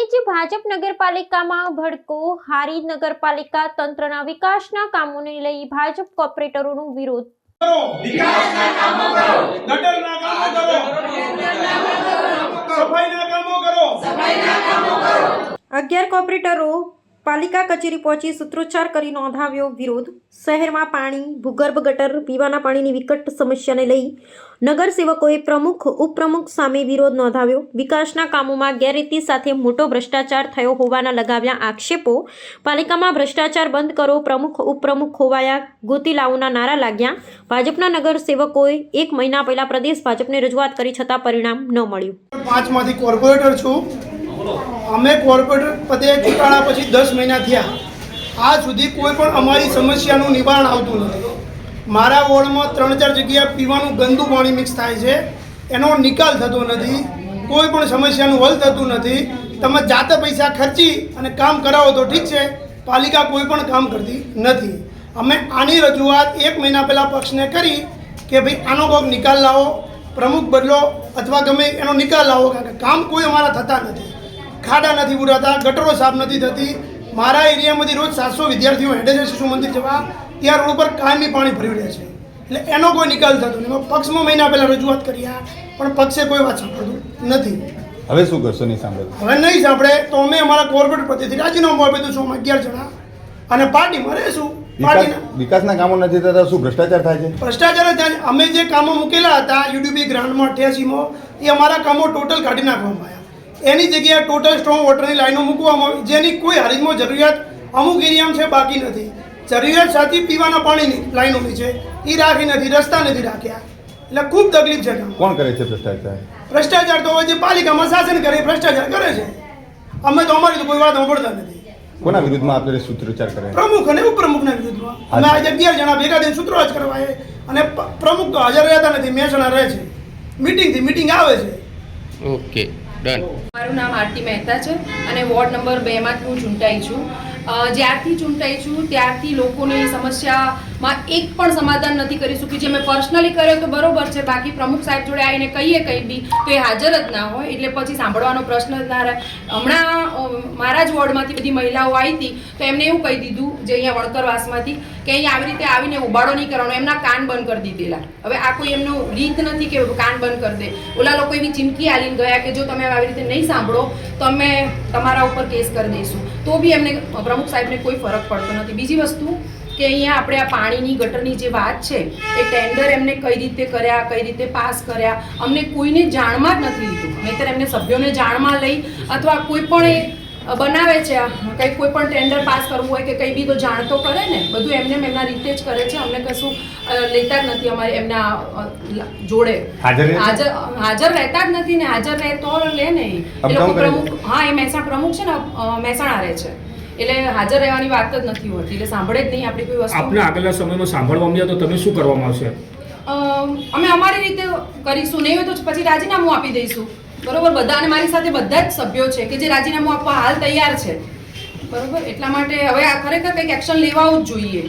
વાણિજ્ય ભાજપ નગરપાલિકામાં ભડકો હારી નગરપાલિકા તંત્રના વિકાસના કામોને લઈ ભાજપ કોર્પોરેટરોનો વિરોધ। વિકાસના કામો કરો, ગટરના કામો કરો, સફાઈના કામો કરો, 11 કોર્પોરેટરો પાલિકા કચેરી પહોંચી સૂત્રોચ્ચાર કરી નોંધાવ્યો વિરોધ। શહેરમાં પાણી, ભૂગર્ભ ગટર, પીવાના પાણીની વિકટ સમસ્યાને લઈ નગરસેવકોએ પ્રમુખ ઉપપ્રમુખ સામે વિરોધ નોંધાવ્યો। વિકાસના કામોમાં ગેરરીતિ સાથે મોટો ભ્રષ્ટાચાર થયો હોવાના લગાવ્યા આક્ષેપો। પાલિકામાં ભ્રષ્ટાચાર બંધ કરો, પ્રમુખ ઉપપ્રમુખ ખોવાયા, ગોતી લાવોના નારા લાગ્યા। ભાજપના નગરસેવકોએ 1 મહિના પહેલા પ્રદેશ ભાજપને રજૂઆત કરી છતાં પરિણામ ન મળ્યું। 5 માંથી કોર્પોરેટર છું। અમે કોર્પોરેટર પદે ચૂંટાણા પછી 10 મહિના થયા, આજ સુધી કોઈ પણ અમારી સમસ્યાનું નિવારણ આવતું નથી। મારા વોર્ડમાં 3-4 જગ્યાએ પીવાનું ગંદુ પાણી મિક્સ થાય છે, એનો નિકાલ થતો નથી, કોઈ પણ સમસ્યાનું હલ થતું નથી। તમે જાતે પૈસા ખર્ચી અને કામ કરાવો તો ઠીક છે, પાલિકા કોઈ પણ કામ કરતી નથી। અમે આની રજૂઆત 1 મહિના પહેલાં પક્ષને કરી કે ભાઈ આનો કોઈક નિકાલ લાવો, પ્રમુખ બદલો અથવા ગમે એનો નિકાલ લાવો, કારણ કે કામ કોઈ અમારા થતા નથી। ખાડા નથી ઉડાતા, ગટરો સાફ નથી થતી। મારા એરિયામાંથી રોજ 700 વિદ્યાર્થીઓ હેડે છે શિશુ મંદિર જવા, ત્યાં રોડ ઉપર કાયમી પાણી ભરી રહ્યા છે, એટલે એનો કોઈ નિકાલ થતો નહીં। પક્ષમાં મહિના પહેલાં રજૂઆત કરી પણ પક્ષે કોઈ વાત સાંભળતું નથી। હવે શું કરશો? નહીં સાંભળે? હવે નહીં સાંભળે તો અમે અમારા કોર્પોરેટ પ્રતિથી રાજીનામું આપી દઈશું, 11 જણા, અને પાર્ટીમાં રહીશું। વિકાસના કામો નથી થતા, શું ભ્રષ્ટાચાર થાય છે? ભ્રષ્ટાચાર થાય। અમે જે કામો મૂકેલા હતા યુડીપી ગ્રાન્ટમાં 88માં, એ અમારા કામો ટોટલ કાઢી નાખવામાં આવ્યા। એની જગ્યાએ ટોટલ સ્ટ્રોંગ વોટરની લાઈનો મૂકવામાં આવી, જેની કોઈ હારીજમાં જરૂરિયાત અમુક એરિયામાં છે, બાકી નથી। જરૂરિયાત સાથે પીવાના પાણીની લાઈનોની છે, એ રાખી નથી, રસ્તા નથી રાખ્યા, એટલે ખૂબ તકલીફ છે। કોણ કરે છે ભ્રષ્ટાચાર? ભ્રષ્ટાચાર તો હવે જે પાલિકામાં શાસન કરે ભ્રષ્ટાચાર કરે છે। અમે તો અમારી તો કોઈ વાત સાંભળતા નથી। કોના વિરુદ્ધમાં આપણે સૂત્રોચ્ચાર કરે? પ્રમુખ અને ઉપપ્રમુખના વિરુદ્ધમાં અમે આજે 11 જણા ભેગા થઈને સૂત્રોચ્ચાર કરવા, અને પ્રમુખ તો હાજર રહેતા નથી, મહેસાણા રહે છે, મીટિંગથી મીટિંગ આવે છે। Okay, done. મારું નામ આરતી મહેતા છે અને વોર્ડ નંબર 2 માંથી હું ચૂંટાઈ છું। જ્યારથી ચૂંટાઈ છું ત્યારથી લોકોની સમસ્યામાં એક પણ સમાધાન નથી કરી શકી। જે મેં પર્સનલી કર્યો તો બરોબર છે, બાકી પ્રમુખ સાહેબ જોડે આવીને કહીએ કંઈ બી તો એ હાજર જ ના હોય, એટલે પછી સાંભળવાનો પ્રશ્ન જ ના રહે। હમણાં મારા જ વોર્ડમાંથી બધી મહિલાઓ આવી હતી તો એમને એવું કહી દીધું, જે અહીંયા વણકરવાસમાંથી, કે અહીંયા આવી રીતે આવીને ઉબાડો નહીં કરવાનો, એમના કાન બંધ કરી દીધેલા। હવે આ કોઈ એમનો રીત નથી કે કાન બંધ કરી દે। ઓલા લોકો એવી ચીમકી આલીને ગયા કે જો તમે આવી રીતે નહીં સાંભળો તો અમે તમારા ઉપર કેસ કરી દઈશું। તો બી એમને પ્રમુખ સાહેબને કોઈ ફરક પડતો નથી। બીજી વસ્તુ કે અહીંયા આપણે આ પાણીની ગટરની જે વાત છે એ ટેન્ડર એમને કઈ રીતે કર્યા, કઈ રીતે પાસ કર્યા, અમને કોઈને જાણમાં જ નથી લીધું। નહીંતર એમને સભ્યોને જાણમાં લઈ અથવા કોઈ પણ એ બનાવે છે કંઈ કોઈ પણ ટેન્ડર પાસ કરવું હોય કે કંઈ બી તો જાણ તો કરે ને, બધું એમને એમના રીતે જ કરે છે। અમને કશું લેતા જ નથી અમારે એમના જોડે, હાજર રહેતા જ નથી ને, હાજર રહે તો લે ને એ લોકો પ્રમુખ। હા, એ મહેસાણા પ્રમુખ છે ને, મહેસાણા રહે છે, એટલે હાજર રહેવાની વાત જ નથી હોતી, એટલે સાંભળે જ નહીં આપણી કોઈ વસ્તુ। આપને આગળના સમયમાં સાંભળવા મળ્યા તો તમે શું કરવામાં આવશે? અમે અમારી રીતે કરીશું, નહીં હોય તો પછી રાજીનામું આપી દઈશું, બરોબર। બધા અને મારી સાથે બધા જ સભ્યો છે કે જે રાજીનામું આપવા હાલ તૈયાર છે, બરોબર। એટલા માટે હવે આ ખરેખર કંઈક એક્શન લેવા જ જોઈએ।